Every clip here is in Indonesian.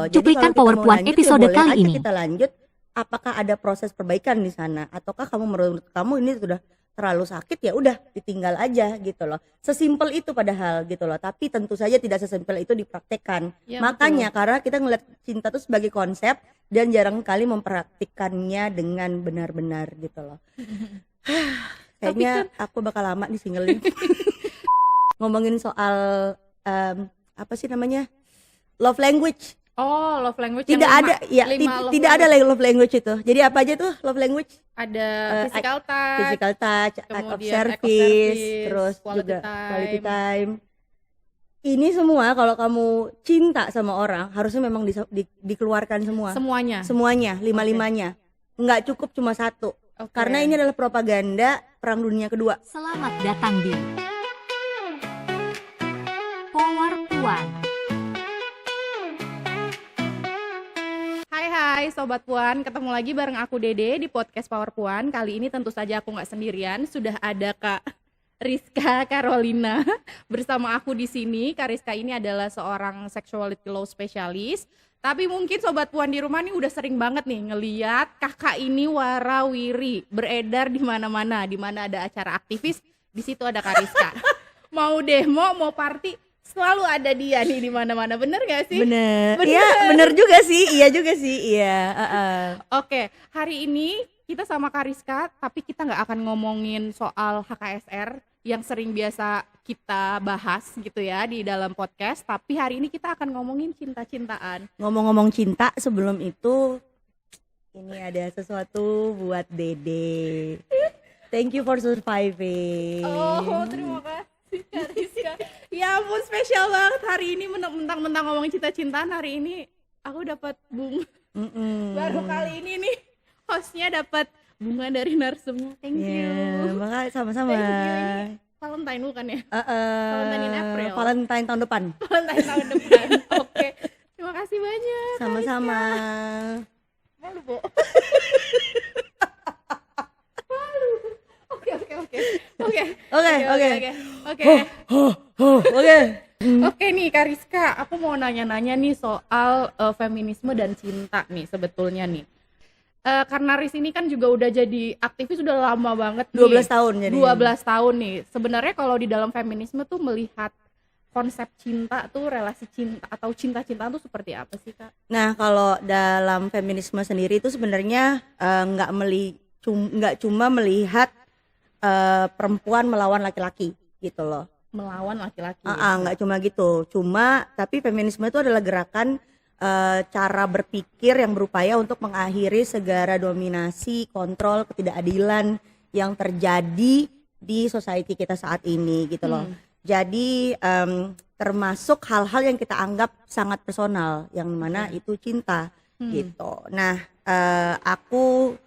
loh. Jadi Cuplikan kalau kita mau PowerPoint lanjut, episode ya boleh kali aja ini. kita lanjut. Apakah ada proses perbaikan di sana? Ataukah menurut kamu ini sudah terlalu sakit, ya udah ditinggal aja gitu loh. Sesimpel itu padahal gitu loh. Tapi tentu saja tidak sesimpel itu dipraktekkan. Ya, Makanya karena kita ngeliat cinta itu sebagai konsep dan jarang kali mempraktikkannya dengan benar-benar gitu loh. Kayaknya aku bakal lama di single ini. Ngomongin soal apa sih namanya, love language. Oh, love language Tidak yang ada, ya tidak ada love language itu. Jadi apa aja tuh love language? Ada physical touch, Physical touch, act of kemudian service, act of service, terus quality juga time. quality time. Ini semua kalau kamu cinta sama orang harusnya memang dikeluarkan semua. Semuanya, lima-limanya. Nggak cukup cuma satu. Karena ini adalah propaganda Perang Dunia Kedua. Selamat datang di Power Puan. Hai Sobat Puan, ketemu lagi bareng aku Dede di podcast Power Puan. Kali ini tentu saja aku nggak sendirian, sudah ada Kak Rizka Carolina bersama aku di sini. Kak Rizka ini adalah seorang sexuality law specialist. Tapi mungkin Sobat Puan di rumah nih udah sering banget nih ngeliat kakak ini warawiri beredar di mana-mana. Di mana ada acara aktivis, di situ ada Kak Rizka. Mau demo, mau party, selalu ada dia nih di mana-mana. Bener gak sih? Bener. Iya, bener juga sih. Iya juga sih. Iya. Oke, hari ini kita sama Kak Rizka, tapi kita nggak akan ngomongin soal HKSR yang sering biasa kita bahas gitu ya di dalam podcast. Tapi hari ini kita akan ngomongin cinta-cintaan. Ngomong-ngomong cinta, sebelum itu ini ada sesuatu buat Dede. Thank you for surviving. Oh, terima kasih Kak Rizka. Ya ampun, spesial banget hari ini. Mentang-mentang ngomongin cinta-cintaan, hari ini aku dapat bunga. Baru kali ini nih hostnya dapat bunga dari narsumnya. Thank you. Makanya sama-sama. Thank you. Ini Valentine bukan ya? Valentine in April. Valentine tahun depan. Valentine tahun depan. Oke. Terima kasih banyak. Sama-sama. Malu, Bo. Malu. Oke. Oke nih Kak Rizka, aku mau nanya-nanya nih soal feminisme dan cinta nih sebetulnya nih. Karena Riz ini kan juga udah jadi aktivis udah lama banget nih. 12 tahun jadi. 12 tahun nih. Sebenarnya kalau di dalam feminisme tuh melihat konsep cinta tuh, relasi cinta atau cinta-cintaan tuh seperti apa sih Kak? Nah, kalau dalam feminisme sendiri itu sebenarnya nggak cuma melihat perempuan melawan laki-laki gitu loh. Melawan laki-laki. Nggak cuma gitu. Tapi feminisme itu adalah gerakan cara berpikir yang berupaya untuk mengakhiri segala dominasi, kontrol, ketidakadilan yang terjadi di society kita saat ini gitu loh. Jadi termasuk hal-hal yang kita anggap sangat personal, yang mana itu cinta gitu. Nah, aku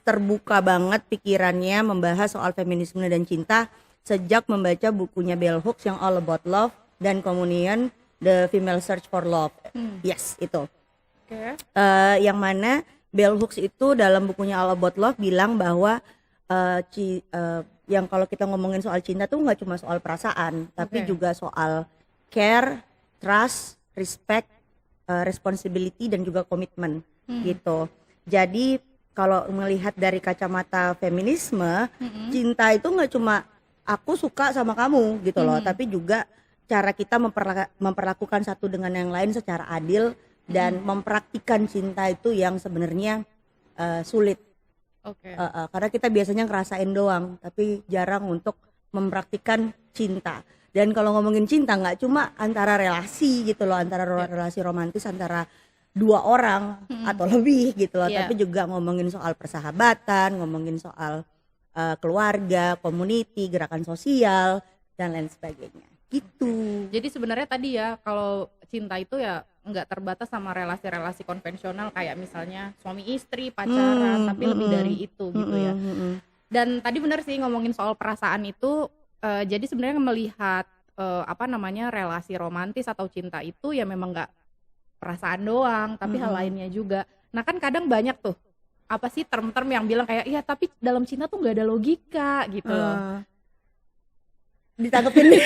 terbuka banget pikirannya membahas soal feminisme dan cinta sejak membaca bukunya Bell Hooks yang All About Love dan Communion, The Female Search for Love. Yes, itu. Yang mana Bell Hooks itu dalam bukunya All About Love bilang bahwa yang kalau kita ngomongin soal cinta tuh nggak cuma soal perasaan, tapi juga soal care, trust, respect, responsibility dan juga komitmen gitu. Jadi kalau melihat dari kacamata feminisme, cinta itu nggak cuma aku suka sama kamu gitu loh, tapi juga cara kita memperlakukan satu dengan yang lain secara adil dan mempraktikkan cinta itu yang sebenarnya sulit. Karena kita biasanya ngerasain doang, tapi jarang untuk mempraktikkan cinta. Dan kalau ngomongin cinta nggak cuma antara relasi gitu loh, antara relasi romantis antara dua orang atau lebih gitu loh, tapi juga ngomongin soal persahabatan, ngomongin soal keluarga, community, gerakan sosial dan lain sebagainya. Gitu. Jadi sebenarnya tadi ya kalau cinta itu ya nggak terbatas sama relasi-relasi konvensional kayak misalnya suami istri, pacaran, tapi lebih dari itu gitu ya. Dan tadi benar sih ngomongin soal perasaan itu, jadi sebenarnya melihat relasi romantis atau cinta itu ya memang nggak perasaan doang, tapi hal lainnya juga. Nah kan kadang banyak tuh apa sih term-term yang bilang kayak iya tapi dalam cinta tuh nggak ada logika gitu loh. Ditangkepin.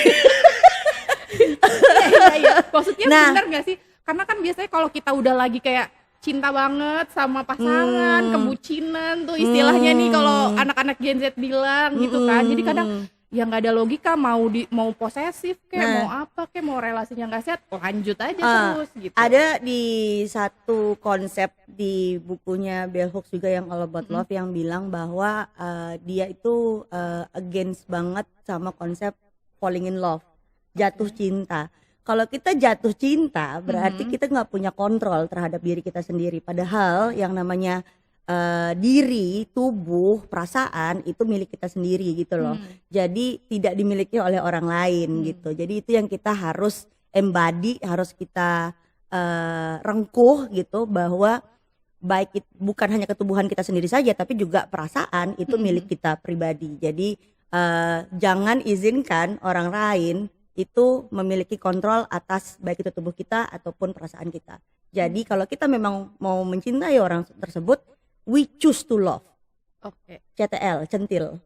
Iya. Maksudnya benar nggak sih? Karena kan biasanya kalau kita udah lagi kayak cinta banget sama pasangan, kebucinan tuh istilahnya nih kalau anak-anak Gen Z bilang gitu kan. Jadi kadang ya nggak ada logika, mau posesif kayak mau apa kayak mau relasinya nggak sehat, lanjut aja terus gitu. Ada di satu konsep di bukunya Bell Hooks juga yang All About Love yang bilang bahwa dia itu against banget sama konsep falling in love, jatuh cinta. Kalau kita jatuh cinta berarti kita nggak punya kontrol terhadap diri kita sendiri. Padahal yang namanya diri, tubuh, perasaan itu milik kita sendiri gitu loh. Jadi tidak dimiliki oleh orang lain gitu. Jadi itu yang kita harus embody, harus kita rengkuh gitu, bahwa baik bukan hanya ketubuhan kita sendiri saja, tapi juga perasaan itu milik kita pribadi. Jadi jangan izinkan orang lain itu memiliki kontrol atas baik itu tubuh kita ataupun perasaan kita. Jadi kalau kita memang mau mencintai orang tersebut, we choose to love. Oke. CTL, centil.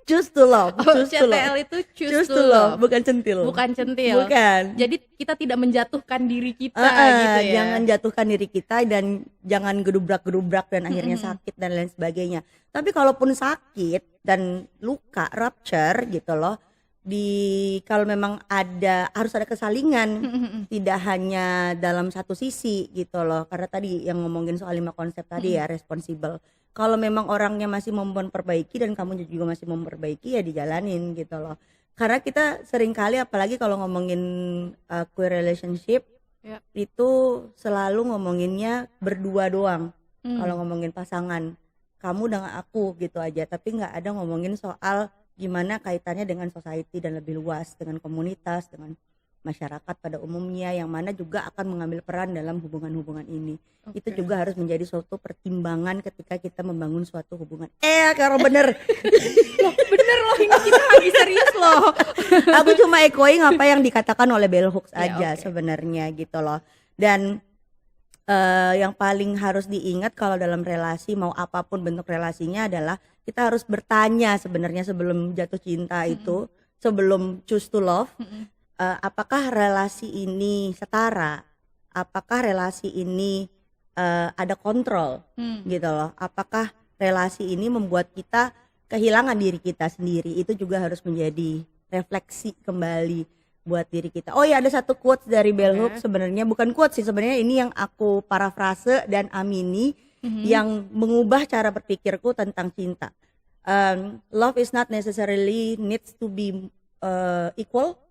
Choose to love. CTL itu choose to love. Bukan centil. Bukan centil. Bukan. Jadi kita tidak menjatuhkan diri kita gitu ya. Jangan jatuhkan diri kita dan jangan gedubrak-gedubrak dan akhirnya sakit dan lain sebagainya. Tapi kalaupun sakit dan luka, rupture gitu loh, kalau memang harus ada kesalingan, tidak hanya dalam satu sisi gitu loh. Karena tadi yang ngomongin soal 5 konsep tadi ya, responsible. Kalau memang orangnya masih mau memperbaiki dan kamu juga masih mau memperbaiki, ya dijalanin gitu loh. Karena kita sering kali, apalagi kalau ngomongin queer relationship, itu selalu ngomonginnya berdua doang. Kalau ngomongin pasangan, kamu dengan aku gitu aja, tapi nggak ada ngomongin soal gimana kaitannya dengan society dan lebih luas, dengan komunitas, dengan masyarakat pada umumnya, yang mana juga akan mengambil peran dalam hubungan-hubungan ini. Itu juga harus menjadi suatu pertimbangan ketika kita membangun suatu hubungan. Kalau bener. Bener loh, ini kita lagi serius loh. Aku cuma echoing apa yang dikatakan oleh Bell Hooks aja sebenarnya gitu loh. Dan yang paling harus diingat kalau dalam relasi, mau apapun bentuk relasinya, adalah kita harus bertanya sebenarnya sebelum jatuh cinta itu, sebelum choose to love, apakah relasi ini setara, apakah relasi ini ada kontrol gitu loh, apakah relasi ini membuat kita kehilangan diri kita sendiri. Itu juga harus menjadi refleksi kembali buat diri kita. Oh ya, ada satu quotes dari Bell Hooks, sebenarnya bukan quotes sih, sebenarnya ini yang aku parafrase dan amini, yang mengubah cara berpikirku tentang cinta. Love is not necessarily needs to be equal,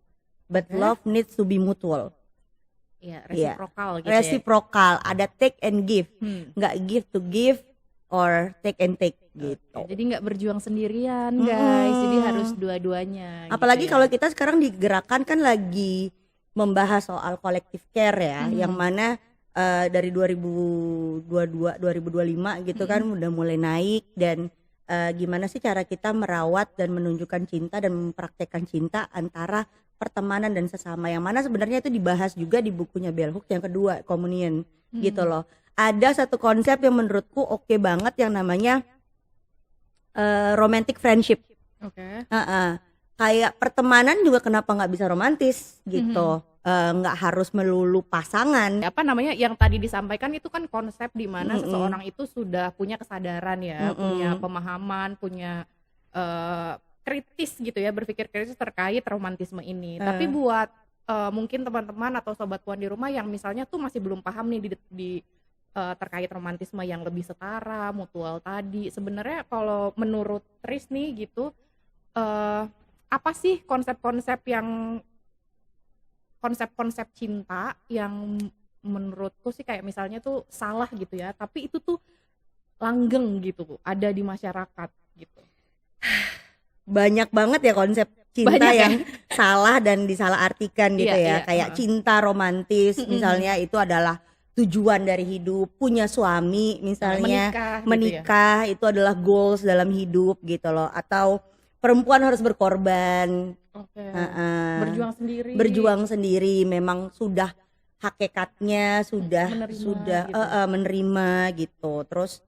but love needs to be mutual. Iya, reciprocal gitu. Reciprocal, ada take and give, nggak give to give or take and take gitu. Jadi nggak berjuang sendirian guys, jadi harus dua-duanya. Apalagi gitu ya. kalau kita sekarang digerakkan kan lagi membahas soal collective care ya, yang mana dari 2022 2025 gitu kan udah mulai naik, dan gimana sih cara kita merawat dan menunjukkan cinta dan mempraktekkan cinta antara pertemanan dan sesama, yang mana sebenarnya itu dibahas juga di bukunya Bell Hooks yang kedua, Communion gitu loh. Ada satu konsep yang menurutku oke banget yang namanya romantic friendship. Kayak pertemanan juga kenapa nggak bisa romantis gitu, nggak harus melulu pasangan. Apa namanya yang tadi disampaikan itu kan konsep di mana seseorang itu sudah punya kesadaran ya, punya pemahaman, punya kritis gitu ya, berpikir kritis terkait romantisme ini. Tapi buat mungkin teman-teman atau sobat puan di rumah yang misalnya tuh masih belum paham nih di terkait romantisme yang lebih setara, mutual tadi, sebenarnya kalau menurut Tris nih gitu, apa sih konsep-konsep cinta yang menurutku sih kayak misalnya tuh salah gitu ya, tapi itu tuh langgeng gitu ada di masyarakat gitu. Banyak banget ya konsep cinta yang salah dan disalahartikan gitu ya. Kayak cinta romantis misalnya itu adalah tujuan dari hidup, punya suami misalnya, menikah gitu ya. Itu adalah goals dalam hidup gitu loh. Atau perempuan harus berkorban, berjuang sendiri, memang sudah hakikatnya sudah menerima gitu. Terus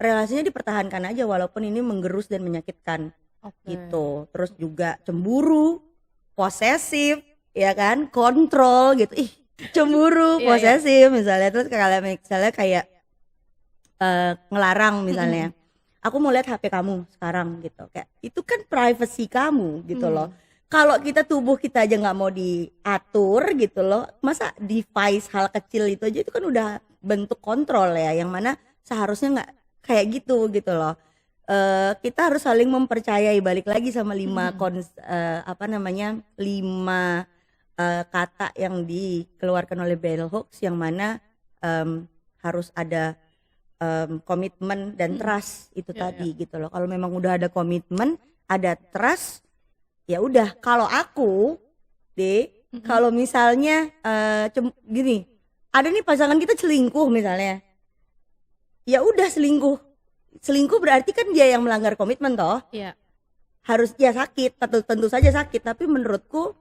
relasinya dipertahankan aja walaupun ini menggerus dan menyakitkan gitu. Terus juga cemburu, posesif, ya kan, kontrol gitu, ih cemburu, Iya, posesif misalnya. Terus kalau misalnya kayak ngelarang misalnya, aku mau lihat HP kamu sekarang gitu, kayak itu kan privacy kamu gitu loh. Kalau kita tubuh kita aja nggak mau diatur gitu loh, masa device hal kecil itu aja itu kan udah bentuk kontrol ya, yang mana seharusnya nggak kayak gitu gitu loh. Kita harus saling mempercayai, balik lagi sama 5 kata yang dikeluarkan oleh Bell Hooks, yang mana harus ada komitmen dan trust itu tadi gitu loh. Kalau memang udah ada komitmen, ada trust, ya udah. Kalau aku kalau misalnya gini, ada nih pasangan kita selingkuh misalnya, ya udah selingkuh berarti kan dia yang melanggar komitmen toh. Iya. Harus ya sakit, tentu saja sakit, tapi menurutku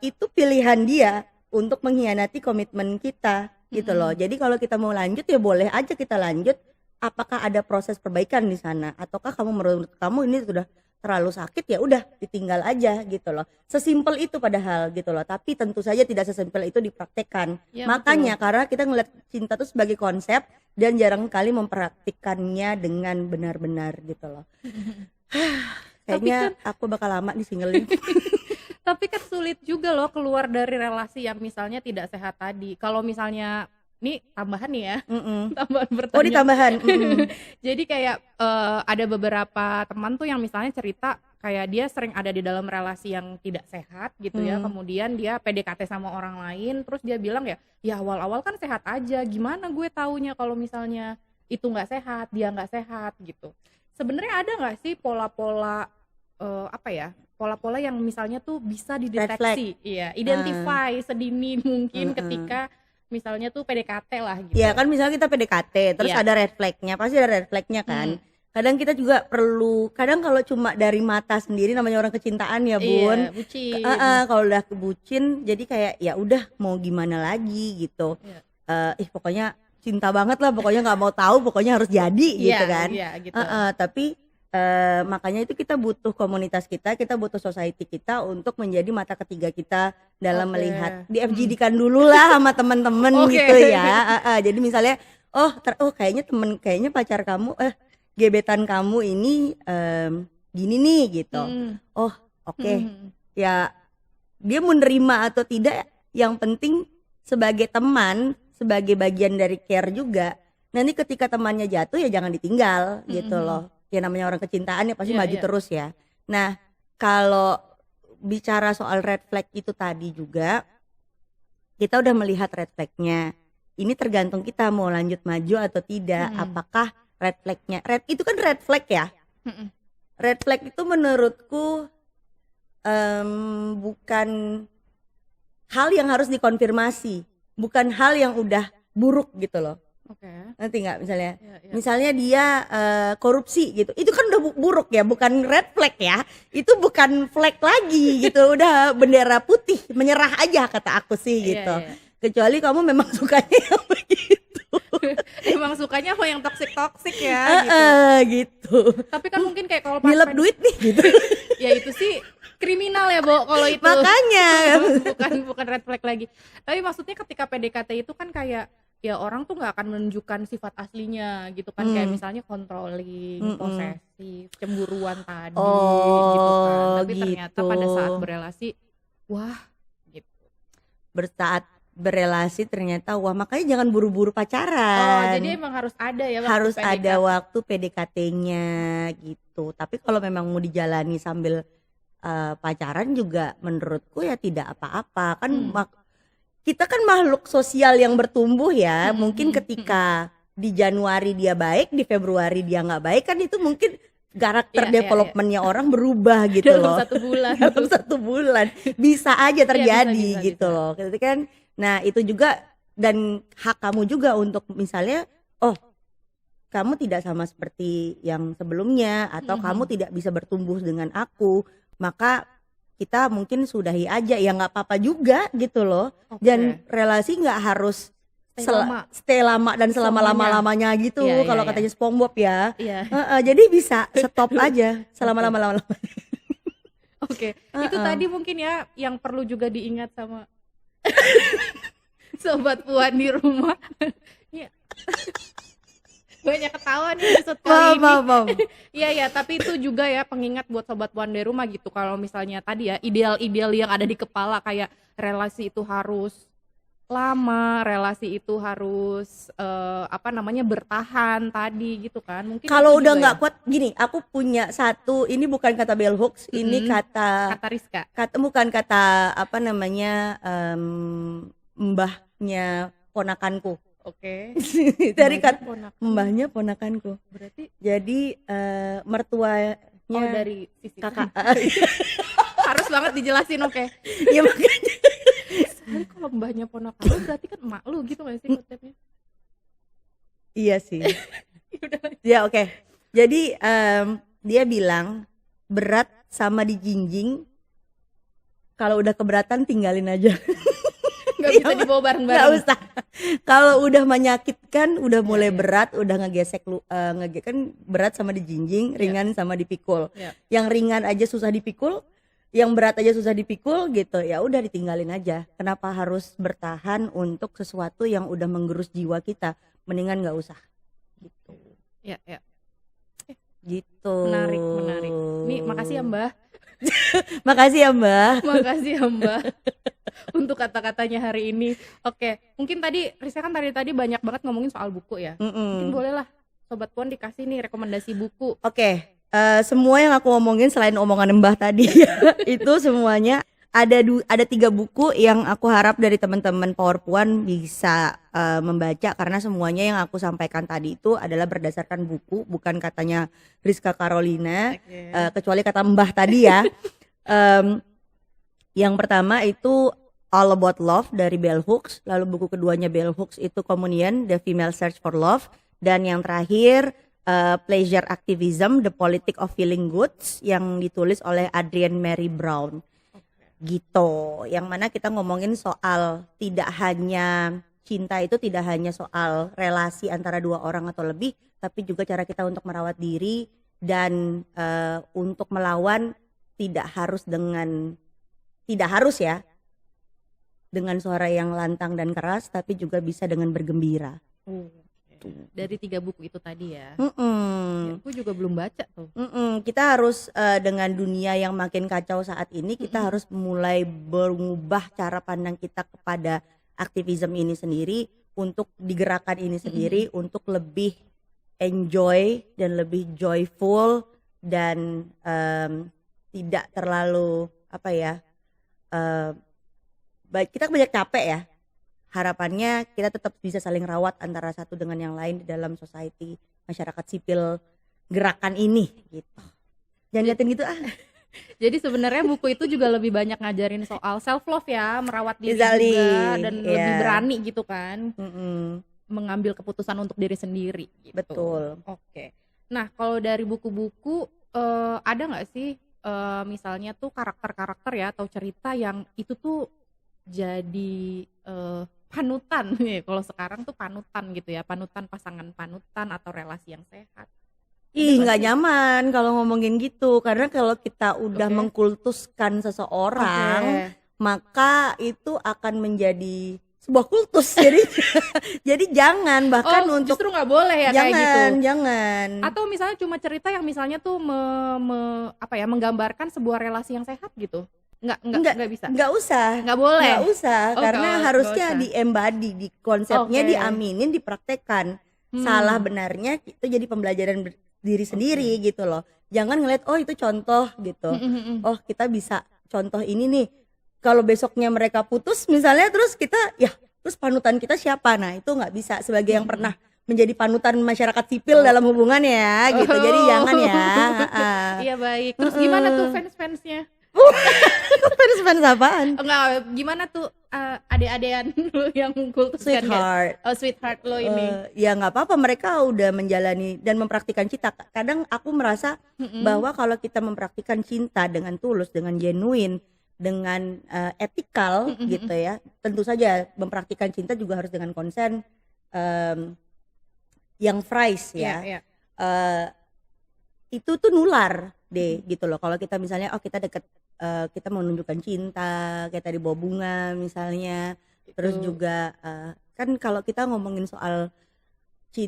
itu pilihan dia untuk mengkhianati komitmen kita gitu loh. Jadi kalau kita mau lanjut ya boleh aja kita lanjut. Apakah ada proses perbaikan di sana, ataukah menurut kamu ini sudah terlalu sakit, ya udah ditinggal aja gitu loh. Sesimpel itu padahal gitu loh. Tapi tentu saja tidak sesimpel itu dipraktekkan. Ya, Makanya karena kita ngeliat cinta itu sebagai konsep dan jarang kali mempraktikkannya dengan benar-benar gitu loh. Kayaknya aku bakal lama di single ini. Tapi kan sulit juga loh keluar dari relasi yang misalnya tidak sehat tadi. Kalau misalnya nih tambahan nih ya, tambahan bertanya. Oh, ditambahan. Jadi kayak ada beberapa teman tuh yang misalnya cerita kayak dia sering ada di dalam relasi yang tidak sehat gitu ya. Kemudian dia PDKT sama orang lain, terus dia bilang ya awal-awal kan sehat aja. Gimana gue taunya kalau misalnya itu nggak sehat, dia nggak sehat gitu. Sebenarnya ada nggak sih pola-pola pola-pola yang misalnya tuh bisa dideteksi, identify sedini mungkin ketika misalnya tuh PDKT lah gitu. Ya kan misalnya kita PDKT terus ada red flag-nya, pasti ada red flag-nya kan. Kadang kita juga perlu, kadang kalau cuma dari mata sendiri, namanya orang kecintaan ya Bun. Iya, bucin. Kalau udah kebucin jadi kayak ya udah mau gimana lagi gitu. Pokoknya cinta banget lah, pokoknya nggak mau tahu, pokoknya harus jadi gitu kan. Gitu. Tapi makanya itu kita butuh komunitas kita butuh society kita untuk menjadi mata ketiga kita dalam melihat, di FGD-kan dulu lah sama teman-teman gitu ya. Jadi misalnya kayaknya pacar kamu gebetan kamu ini gini nih gitu. Ya dia menerima atau tidak, yang penting sebagai teman, sebagai bagian dari care juga. Nanti ketika temannya jatuh ya jangan ditinggal gitu loh. Ya namanya orang kecintaan ya pasti maju terus ya. Nah kalau bicara soal red flag itu tadi juga, kita udah melihat red flagnya. Ini tergantung kita mau lanjut maju atau tidak. Apakah red flagnya, itu kan red flag ya. Red flag itu menurutku bukan hal yang harus dikonfirmasi, bukan hal yang udah buruk gitu loh. Nanti nggak misalnya dia korupsi gitu, itu kan udah buruk ya, bukan red flag ya, itu bukan flag lagi gitu, udah bendera putih, menyerah aja kata aku sih gitu. Kecuali kamu memang sukanya yang begitu. Emang sukanya apa yang toksik ya gitu. Tapi kan mungkin kayak kalau nilep duit nih gitu. Ya itu sih kriminal ya Bo kalau itu. Makanya bukan red flag lagi. Tapi maksudnya ketika PDKT itu kan kayak ya orang tuh nggak akan menunjukkan sifat aslinya gitu kan, kayak misalnya controlling, posesif, cemburuan tadi gitu kan. Tapi ternyata pada saat berelasi gitu. Saat berelasi ternyata makanya jangan buru-buru pacaran. Jadi emang harus ada ya waktu harus PDKT. ada waktu PDKT-nya gitu. Tapi kalau memang mau dijalani sambil pacaran juga menurutku ya tidak apa-apa kan. Kita kan makhluk sosial yang bertumbuh ya. Mungkin ketika di Januari dia baik, di Februari dia nggak baik, kan itu mungkin karakter developmentnya orang berubah gitu loh. Dalam satu bulan bisa aja terjadi gitu loh. Gitu kan. Nah itu juga, dan hak kamu juga untuk misalnya kamu tidak sama seperti yang sebelumnya, atau kamu tidak bisa bertumbuh dengan aku, maka kita mungkin sudahi aja, ya nggak apa-apa juga gitu loh. Dan relasi nggak harus stay lama dan selama-lama-lamanya gitu. Kalau katanya SpongeBob ya. Jadi bisa stop aja selama-lama. Oke. Itu tadi mungkin ya yang perlu juga diingat sama sobat puan di rumah. Iya. Banyak ketawa nih episode kali ini. Maaf. Iya, tapi itu juga ya pengingat buat sobat puan dari rumah gitu. Kalau misalnya tadi ya ideal-ideal yang ada di kepala kayak relasi itu harus lama, relasi itu harus bertahan tadi gitu kan. Mungkin Kalau itu udah juga nggak ya. kuat gini, aku punya satu, ini bukan kata bell hooks, ini Kata Rizka. bukan kata mbahnya ponakanku. Oke. Dari kata Ponakan. mbahnya ponakanku. Berarti Jadi mertuanya dari sisi kakak. harus banget dijelasin, oke. Ya makanya. Tapi kalau mbahnya ponakan lu berarti kan emak lu gitu gak sih konsepnya? Iya sih. Udah. Ya oke. Jadi dia bilang berat sama dijinjing, kalau udah keberatan tinggalin aja. Gak bisa dibawa Nggak bareng-bareng. usah. Kalau udah menyakitkan, udah mulai berat, udah ngegesek kan berat sama dijinjing, ringan sama dipikul. Iya. Yang ringan aja susah dipikul, yang berat aja susah dipikul gitu. Ya udah ditinggalin aja. Kenapa harus bertahan untuk sesuatu yang udah menggerus jiwa kita? Mendingan nggak usah. Gitu. Ya. Gitu. Menarik. Nih, makasih ya Mbah. Makasih ya Mbak. Makasih ya Mbak untuk kata-katanya hari ini. Oke, mungkin tadi Rizka kan tadi banyak banget ngomongin soal buku ya. Mungkin boleh lah sobat puan dikasih nih rekomendasi buku. Oke, semua yang aku ngomongin selain omongan Mbah tadi itu semuanya ada 3 buku yang aku harap dari teman-teman Power Puan bisa membaca, karena semuanya yang aku sampaikan tadi itu adalah berdasarkan buku, bukan katanya Rizka Carolina. Kecuali kata Mbah tadi ya. Yang pertama itu All About Love dari Bell Hooks, lalu buku keduanya Bell Hooks itu Communion, The Female Search for Love, dan yang terakhir Pleasure Activism, The Politics of Feeling Good yang ditulis oleh Adrienne Mary Brown. Gitu, yang mana kita ngomongin soal tidak hanya cinta, itu tidak hanya soal relasi antara 2 orang atau lebih, tapi juga cara kita untuk merawat diri dan untuk melawan tidak harus ya dengan suara yang lantang dan keras, tapi juga bisa dengan bergembira. Dari 3 buku itu tadi ya. Mm-mm. Aku juga belum baca tuh. Kita harus dengan dunia yang makin kacau saat ini, kita harus mulai mengubah cara pandang kita kepada aktivisme ini sendiri, untuk digerakkan ini sendiri, untuk lebih enjoy dan lebih joyful dan tidak terlalu kita banyak capek ya. Harapannya kita tetap bisa saling rawat antara satu dengan yang lain di dalam society, masyarakat sipil gerakan ini gitu. Jangan liatin gitu ah. Jadi sebenarnya buku itu juga lebih banyak ngajarin soal self love ya, merawat diri Exactly, juga dan yeah. lebih berani gitu kan, Mm-mm. mengambil keputusan untuk diri sendiri. Gitu. Betul. Oke. Nah kalau dari buku-buku ada nggak sih misalnya tuh karakter-karakter ya atau cerita yang itu tuh jadi panutan nih, kalau sekarang tuh panutan gitu ya, panutan pasangan panutan atau relasi yang sehat. Ih, nggak nyaman kalau ngomongin gitu, karena kalau kita udah mengkultuskan seseorang, maka itu akan menjadi sebuah kultus. Jadi jangan, bahkan untuk justru nggak boleh ya kayak gitu. Jangan. Atau misalnya cuma cerita yang misalnya tuh menggambarkan sebuah relasi yang sehat gitu. Nggak bisa. Nggak usah. Nggak boleh. Nggak usah, karena harusnya nggak usah. di-embody, di konsepnya, Oke. diaminin, dipraktekkan. Salah benarnya itu jadi pembelajaran diri sendiri gitu loh. Jangan ngeliat itu contoh gitu. Oh, kita bisa contoh ini nih. Kalau besoknya mereka putus misalnya, terus kita terus panutan kita siapa? Nah, itu nggak bisa sebagai yang pernah menjadi panutan masyarakat sipil dalam hubungan ya gitu. Jadi jangan ya. Iya baik. Terus gimana tuh fans-fansnya? Fans apaan? Enggak, gimana tuh adik-adean lu yang kultuskan Sweetheart. Sweetheart lo ini. Ya nggak apa-apa, mereka udah menjalani dan mempraktikkan cinta. Kadang aku merasa bahwa kalau kita mempraktikkan cinta dengan tulus, dengan genuine, dengan etikal gitu ya, tentu saja mempraktikkan cinta juga harus dengan konsen yang fresh ya. Itu tuh nular deh gitu loh. Kalau kita misalnya kita deket kita menunjukkan cinta kayak tadi bawa bunga misalnya. Terus juga kan kalau kita ngomongin soal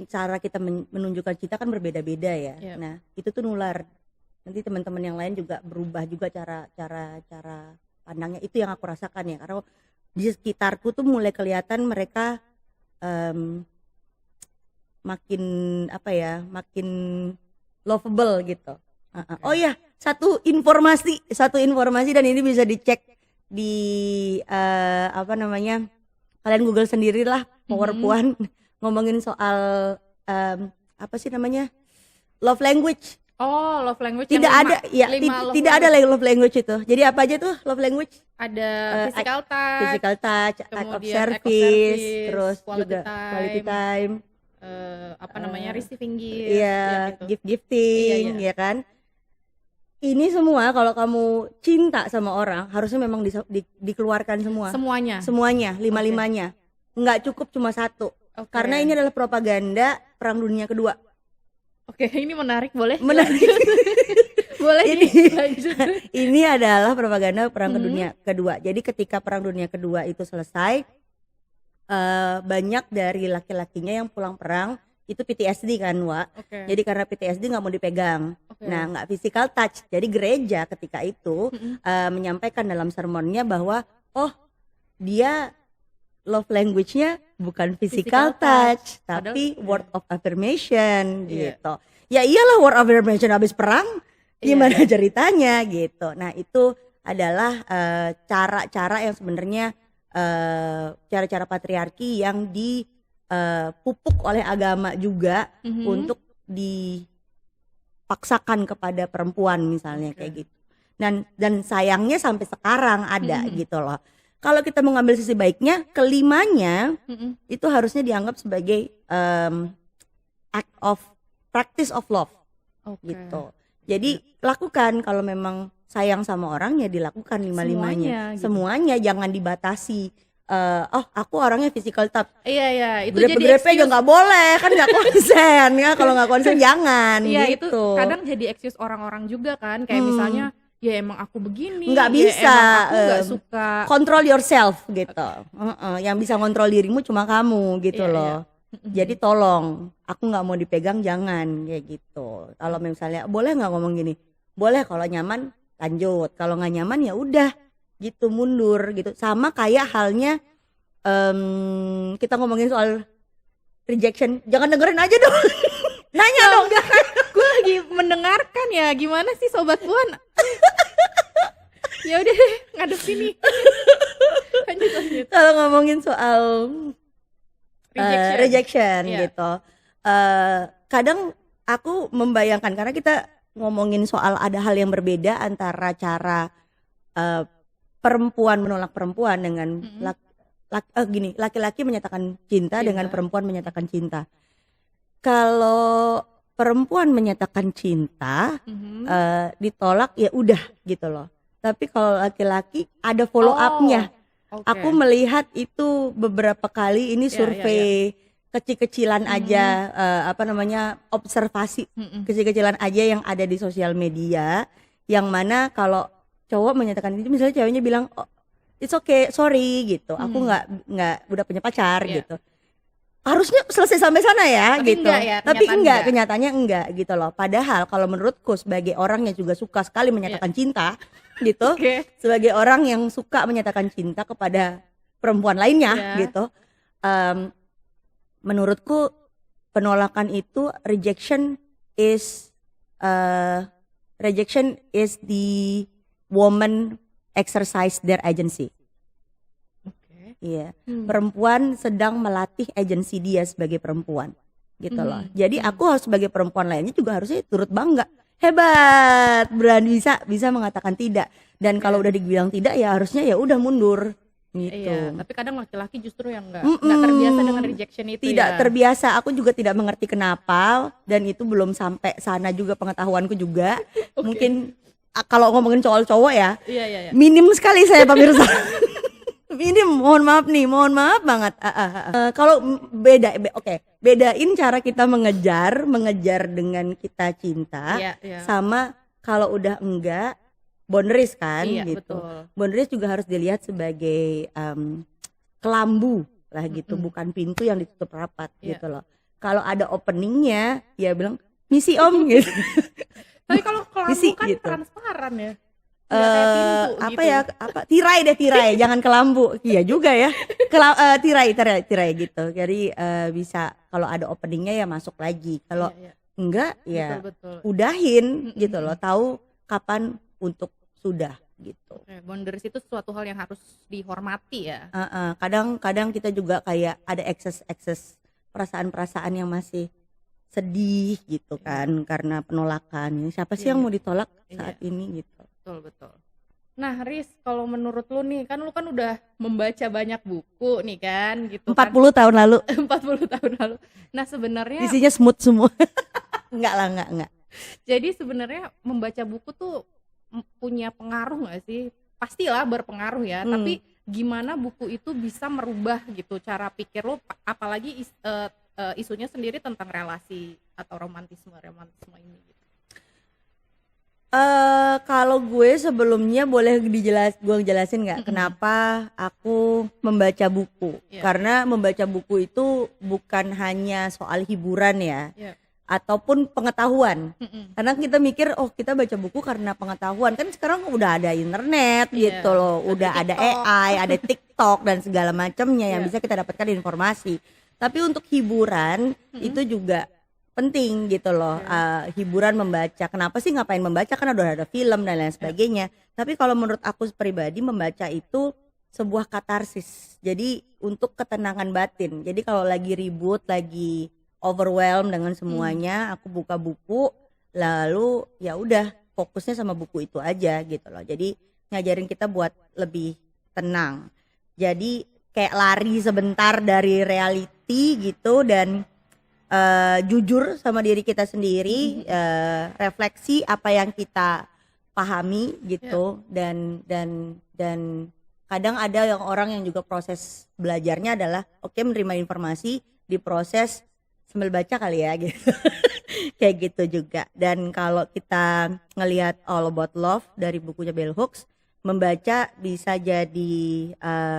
cara kita menunjukkan cinta kan berbeda-beda ya. Iya. Nah itu tuh nular, nanti teman-teman yang lain juga berubah juga cara pandangnya. Itu yang aku rasakan ya, karena di sekitarku tuh mulai kelihatan mereka makin makin lovable gitu. Oh ya, satu informasi dan ini bisa dicek di kalian Google sendirilah, PowerPoint ngomongin soal love language. Oh, love language Tidak yang ada ya, tidak ada love language itu. Jadi apa aja tuh love language? Ada physical touch, act of kemudian service, terus quality juga time, quality time, receiving gift, iya, gitu. gifting, Iya. ya kan? Ini semua kalau kamu cinta sama orang harusnya memang dikeluarkan semua. Semuanya, lima-limanya. Nggak cukup cuma satu. Oke. Karena ini adalah propaganda Perang Dunia Kedua. Oke, ini menarik, boleh? Menarik. Boleh lanjut. Ini adalah propaganda Perang Dunia Kedua. Jadi ketika Perang Dunia Kedua itu selesai, banyak dari laki-lakinya yang pulang perang itu PTSD kan, Wak. Oke. Jadi karena PTSD nggak mau dipegang. Oke. Nah, nggak physical touch. Jadi gereja ketika itu menyampaikan dalam sermonnya bahwa dia love language-nya bukan physical touch, tapi word of affirmation gitu. Ya iyalah, word of affirmation habis perang, gimana ceritanya gitu. Nah, itu adalah cara-cara yang sebenarnya cara-cara patriarki yang dipupuk oleh agama juga untuk dipaksakan kepada perempuan misalnya kayak gitu. Dan sayangnya sampai sekarang ada gitu loh. Kalau kita mengambil sisi baiknya, kelimanya itu harusnya dianggap sebagai practice of love gitu. Jadi lakukan, kalau memang sayang sama orang ya dilakukan lima-limanya. Semuanya jangan dibatasi. Aku orangnya physical touch. Iya, itu Grepe-grepe jadi juga nggak boleh, kan nggak konsen ya. Kalau nggak konsen jangan. Iya, gitu. itu kadang jadi excuse orang-orang juga kan, kayak misalnya ya emang aku begini, nggak ya bisa, emang aku nggak suka. Control yourself gitu. Yang bisa kontrol dirimu cuma kamu gitu Iya, loh. Jadi tolong, aku nggak mau dipegang, jangan kayak gitu. Kalau misalnya boleh nggak ngomong gini, boleh, kalau nyaman lanjut, kalau nggak nyaman ya udah gitu, mundur gitu. Sama kayak halnya kita ngomongin soal rejection, jangan dengerin aja dong. Nanya dong. Gue lagi mendengarkan ya, gimana sih Sobat Puan? Ya udah deh, ngadep sini. Lanjut. Kalau ngomongin soal rejection Iya. gitu, kadang aku membayangkan, karena kita ngomongin soal ada hal yang berbeda antara cara perempuan menolak perempuan dengan laki-laki menyatakan cinta dengan perempuan menyatakan cinta. Kalau perempuan menyatakan cinta ditolak ya udah gitu loh. Tapi kalau laki-laki ada follow up-nya. Okay. Aku melihat itu beberapa kali, ini survei kecil-kecilan aja, observasi kecil-kecilan aja yang ada di sosial media, yang mana kalau cowok menyatakan itu, misalnya ceweknya bilang, it's okay, sorry gitu, aku nggak udah punya pacar gitu. Harusnya selesai sampai sana ya. Tapi gitu. enggak ya, Tapi enggak, enggak. kenyataannya enggak gitu loh. Padahal kalau menurutku sebagai orang yang juga suka sekali menyatakan cinta gitu, sebagai orang yang suka menyatakan cinta kepada perempuan lainnya gitu, menurutku penolakan itu rejection is the woman exercise their agency. Iya, perempuan sedang melatih agensi dia sebagai perempuan, gitu loh. Jadi aku harus sebagai perempuan lainnya juga harusnya turut bangga, hebat, berani bisa mengatakan tidak. Dan kalau udah dibilang tidak ya harusnya ya udah mundur, gitu. Iya, tapi kadang laki-laki justru yang nggak terbiasa dengan rejection itu. Tidak ya. terbiasa, aku juga tidak mengerti kenapa, dan itu belum sampai sana juga pengetahuanku juga. Mungkin kalau ngomongin soal cowok ya, Iya. minim sekali saya pemirsa. Ini mohon maaf banget. Kalau bedain cara kita mengejar dengan kita cinta, Iya. sama kalau udah enggak, boundaries kan Iya, gitu. betul. Boundaries juga harus dilihat sebagai kelambu lah gitu, bukan pintu yang ditutup rapat Iya. gitu loh. Kalau ada openingnya ya bilang misi om gitu. Tapi kalau kelambu Misi kan gitu. transparan ya. Nggak kayak pintu Apa gitu. ya, apa tirai, jangan kelambu. Iya juga ya. Tirai gitu. Jadi bisa kalau ada openingnya ya masuk lagi. Kalau Iya, iya. enggak ya Betul. udahin gitu loh. Tahu kapan untuk sudah gitu. Oke, boundaries itu suatu hal yang harus dihormati ya. Kadang kita juga kayak ada ekses perasaan-perasaan yang masih sedih gitu kan karena penolakan. Siapa sih yang mau ditolak saat ini gitu. Betul. Nah, Riz, kalau menurut lu nih, kan lu kan udah membaca banyak buku nih kan, gitu 40 kan. tahun lalu 40 tahun lalu. Nah, sebenarnya isinya smooth semua. Enggak. jadi sebenarnya membaca buku tuh punya pengaruh nggak sih? Pastilah berpengaruh ya, tapi gimana buku itu bisa merubah gitu cara pikir lo, apalagi isunya sendiri tentang relasi atau romantisme ini gitu. Kalau gue sebelumnya boleh gue jelasin nggak kenapa aku membaca buku? Iya. Karena membaca buku itu bukan hanya soal hiburan ya, Iya. ataupun pengetahuan. Karena kita mikir kita baca buku karena pengetahuan, kan sekarang udah ada internet Iya, gitu loh, udah ada TikTok. AI, ada TikTok dan segala macamnya yang Iya. bisa kita dapatkan informasi. Tapi untuk hiburan itu juga penting gitu loh. Hiburan membaca, kenapa sih ngapain membaca, kan udah ada film dan lain sebagainya. Tapi kalau menurut aku pribadi membaca itu sebuah katarsis, jadi untuk ketenangan batin. Jadi kalau lagi ribut, lagi overwhelmed dengan semuanya, aku buka buku, lalu ya udah fokusnya sama buku itu aja gitu loh. Jadi ngajarin kita buat lebih tenang, jadi kayak lari sebentar dari reality gitu, dan jujur sama diri kita sendiri, refleksi apa yang kita pahami gitu. Dan kadang ada yang orang yang juga proses belajarnya adalah menerima informasi, diproses sambil baca kali ya gitu. Kayak gitu juga. Dan kalau kita ngelihat All About Love dari bukunya Bell Hooks, membaca bisa jadi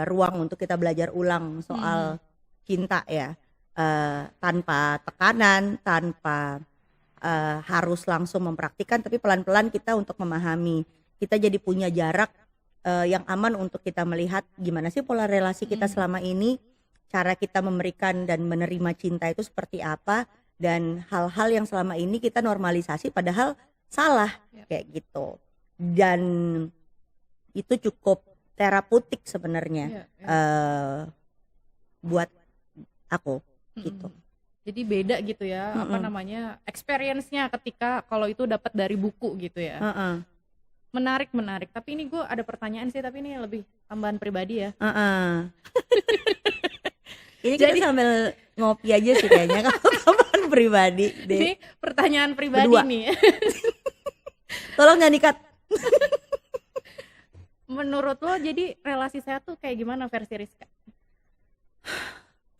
ruang untuk kita belajar ulang soal cinta ya. Tanpa tekanan, tanpa harus langsung mempraktikkan, tapi pelan-pelan kita untuk memahami. Kita jadi punya jarak yang aman untuk kita melihat gimana sih pola relasi kita selama ini, cara kita memberikan dan menerima cinta itu seperti apa, dan hal-hal yang selama ini kita normalisasi padahal salah kayak gitu. Dan itu cukup terapeutik sebenarnya buat aku gitu. Jadi beda gitu ya, apa namanya, experience-nya ketika kalau itu dapat dari buku gitu ya. Menarik. Tapi ini gue ada pertanyaan sih, tapi ini lebih tambahan pribadi ya. Ini kita sambil ngopi aja sih kayaknya, kalau tambahan pribadi deh. Ini pertanyaan pribadi Berdua. nih. Tolong jangan dikat. Menurut lo jadi relasi sehat tuh kayak gimana versi Rizka?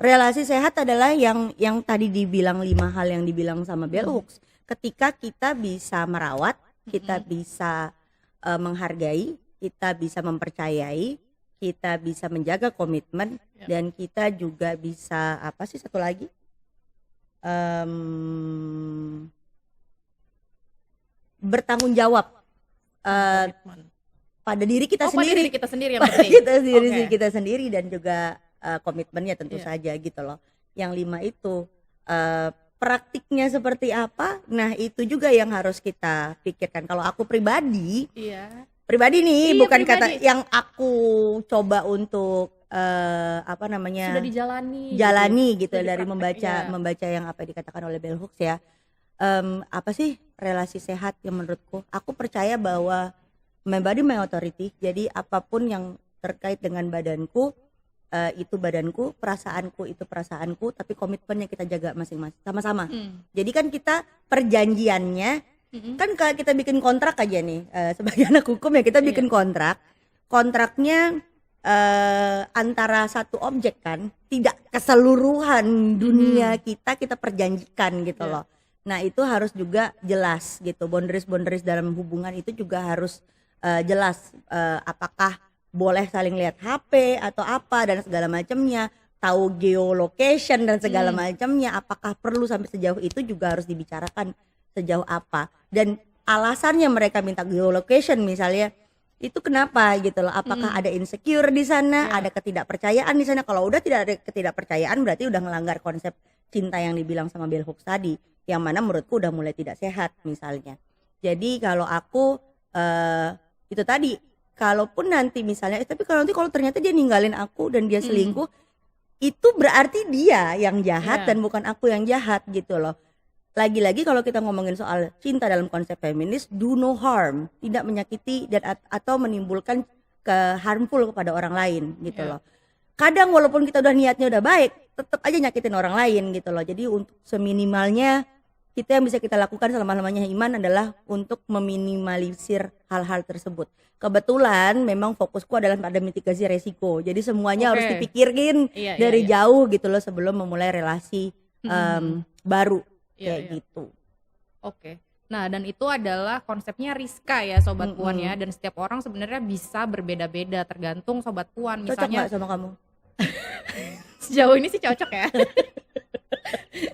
Relasi sehat adalah yang tadi dibilang 5 hal yang dibilang sama Bell Hooks. Ketika kita bisa merawat, kita bisa menghargai, kita bisa mempercayai, kita bisa menjaga komitmen, dan kita juga bisa apa sih satu lagi? Bertanggung jawab pada diri kita Pada sendiri. diri kita sendiri yang Pada penting. kita sendiri dan juga komitmennya tentu saja gitu loh. Yang 5 itu praktiknya seperti apa? Nah, itu juga yang harus kita pikirkan. Kalau aku pribadi nih, Iya, bukan pribadi. kata yang aku coba untuk apa namanya? Sudah dijalani gitu Sudah dari dipraktek, membaca yang apa dikatakan oleh Bell Hooks ya. Apa sih relasi sehat yang menurutku? Aku percaya bahwa my body my authority. Jadi apapun yang terkait dengan badanku, itu badanku, perasaanku itu perasaanku, tapi komitmennya kita jaga masing-masing sama-sama. Jadi kan kita perjanjiannya kan kalau kita bikin kontrak aja nih, sebagai anak hukum ya kita bikin kontraknya antara satu objek kan, tidak keseluruhan dunia kita perjanjikan gitu loh. Nah itu harus juga jelas gitu, boundaries dalam hubungan itu juga harus jelas apakah boleh saling lihat HP atau apa dan segala macamnya, tahu geolocation dan segala macamnya, apakah perlu sampai sejauh itu juga harus dibicarakan sejauh apa. Dan alasannya mereka minta geolocation misalnya itu kenapa gitu loh, apakah ada insecure di sana, ada ketidakpercayaan di sana. Kalau udah tidak ada ketidakpercayaan berarti udah melanggar konsep cinta yang dibilang sama Bell Hooks tadi, yang mana menurutku udah mulai tidak sehat misalnya. Jadi kalau aku itu tadi, kalaupun nanti misalnya tapi kalau ternyata dia ninggalin aku dan dia selingkuh, itu berarti dia yang jahat dan bukan aku yang jahat gitu loh. Lagi-lagi kalau kita ngomongin soal cinta dalam konsep feminis, do no harm, tidak menyakiti dan atau menimbulkan harmful kepada orang lain gitu loh. Kadang walaupun kita udah niatnya udah baik, tetap aja nyakitin orang lain gitu loh. Jadi untuk seminimalnya kita yang bisa kita lakukan selama-lamanya iman adalah untuk meminimalisir hal-hal tersebut. Kebetulan memang fokusku adalah pada mitigasi resiko. Jadi semuanya harus dipikirin dari jauh gitu loh sebelum memulai relasi baru kayak gitu. Oke. Nah, dan itu adalah konsepnya Rizka ya Sobat Puan ya. Dan setiap orang sebenarnya bisa berbeda-beda tergantung Sobat Puan. Cocok Misalnya gak sama kamu? sejauh ini sih cocok ya.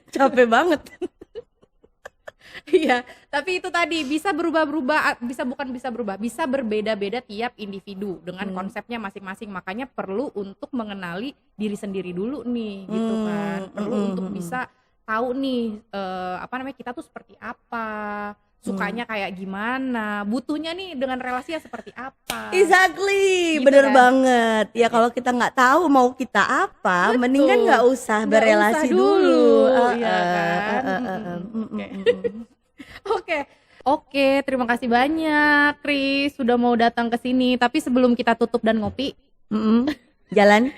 Capek banget. Iya, tapi itu tadi bisa berubah-berubah, bisa berbeda-beda tiap individu dengan konsepnya masing-masing. Makanya perlu untuk mengenali diri sendiri dulu nih, gitu kan. Perlu untuk bisa tahu nih, kita tuh seperti apa, sukanya kayak gimana, butuhnya nih dengan relasi ya seperti apa. Exactly, Gitu bener kan? banget. Ya kalau kita nggak tahu mau kita apa, mendingan nggak usah berelasi dulu. Iya kan? Oke, terima kasih banyak Kris sudah mau datang ke sini. Tapi sebelum kita tutup dan ngopi, Jalan.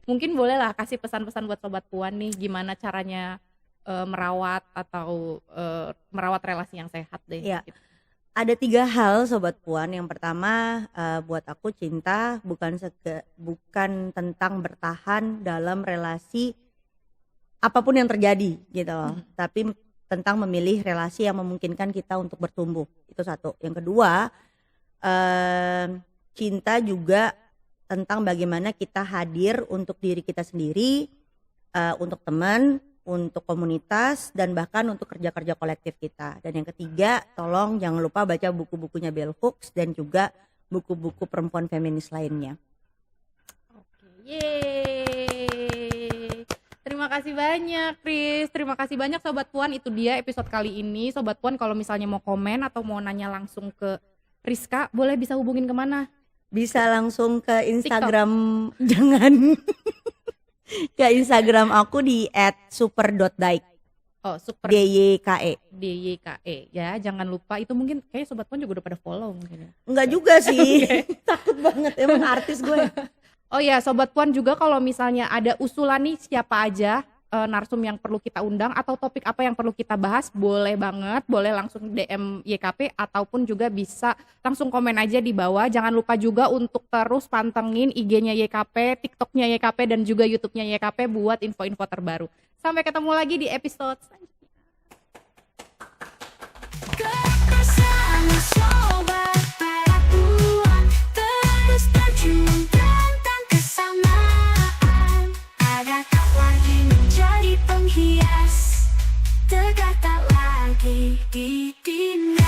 mungkin boleh lah kasih pesan-pesan buat Sobat Puan nih, gimana caranya merawat atau merawat relasi yang sehat deh. Iya. Gitu. Ada 3 hal Sobat Puan. Yang pertama, buat aku cinta bukan tentang bertahan dalam relasi apapun yang terjadi gitu loh. Tapi tentang memilih relasi yang memungkinkan kita untuk bertumbuh. Itu satu. Yang kedua, cinta juga tentang bagaimana kita hadir untuk diri kita sendiri, untuk teman, untuk komunitas, dan bahkan untuk kerja-kerja kolektif kita. Dan yang ketiga, tolong jangan lupa baca buku-bukunya Bell Hooks dan juga buku-buku perempuan feminis lainnya. Yeay. Terima kasih banyak Kris, terima kasih banyak Sobat Puan. Itu dia episode kali ini. Sobat Puan kalau misalnya mau komen atau mau nanya langsung ke Rizka, boleh bisa hubungin kemana? Bisa langsung ke Instagram, jangan ke Instagram aku di @super.daik. Oh, super DYKE. DYKE ya, jangan lupa. Itu mungkin kayak Sobat Puan juga udah pada follow mungkin ya. Enggak juga sih. Takut banget emang artis gue. Oh ya, Sobat Puan juga kalau misalnya ada usulan nih siapa aja narsum yang perlu kita undang atau topik apa yang perlu kita bahas, boleh banget, boleh langsung DM YKP ataupun juga bisa langsung komen aja di bawah. Jangan lupa juga untuk terus pantengin IG-nya YKP, TikTok-nya YKP dan juga YouTube-nya YKP buat info-info terbaru. Sampai ketemu lagi di episode selanjutnya. Bersama Sobat Puan, terus terjun tentang kesamaan. Ada tak lagi menjadi penghias, tegak tak lagi di dunia.